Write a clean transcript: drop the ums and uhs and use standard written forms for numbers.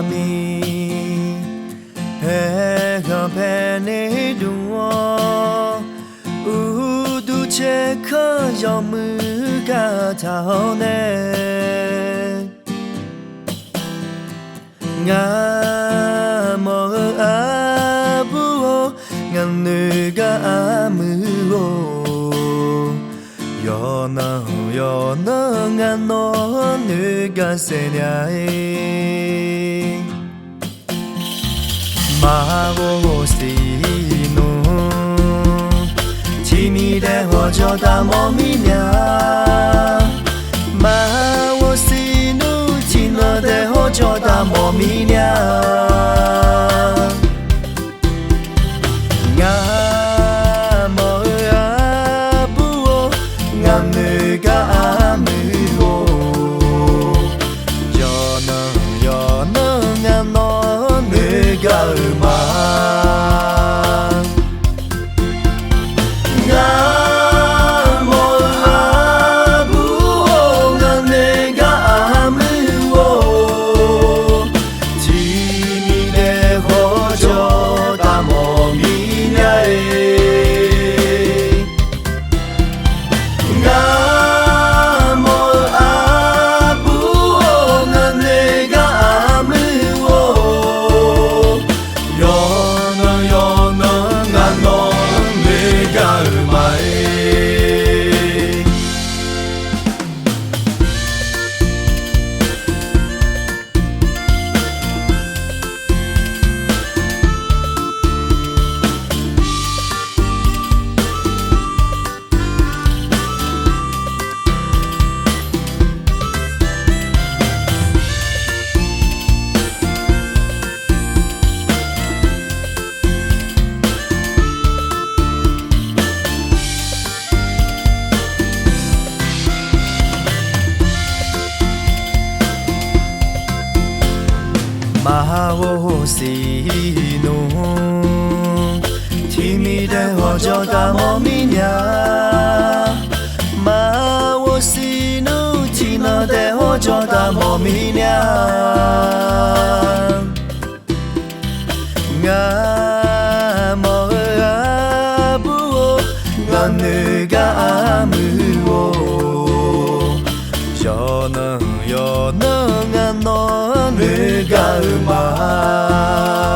mi he ga pe ne du u du che kha yaw mu ga thao ne nga mo a bu nga nu ga mu yo na nga no nu ga se nyai ma wo si no chi mi de ho jo da mo mi nya ma wo si no chi no de ho jo da mo mi nya nga mo a bu nga nu ga mu yo na nga no nu ga ma ma wo si no chi mi de ho jo da mo mi nya ma wo si no chi no de ho jo da mo mi nya nga mo a bu nga nu ga mu yo na nga no nu ga ma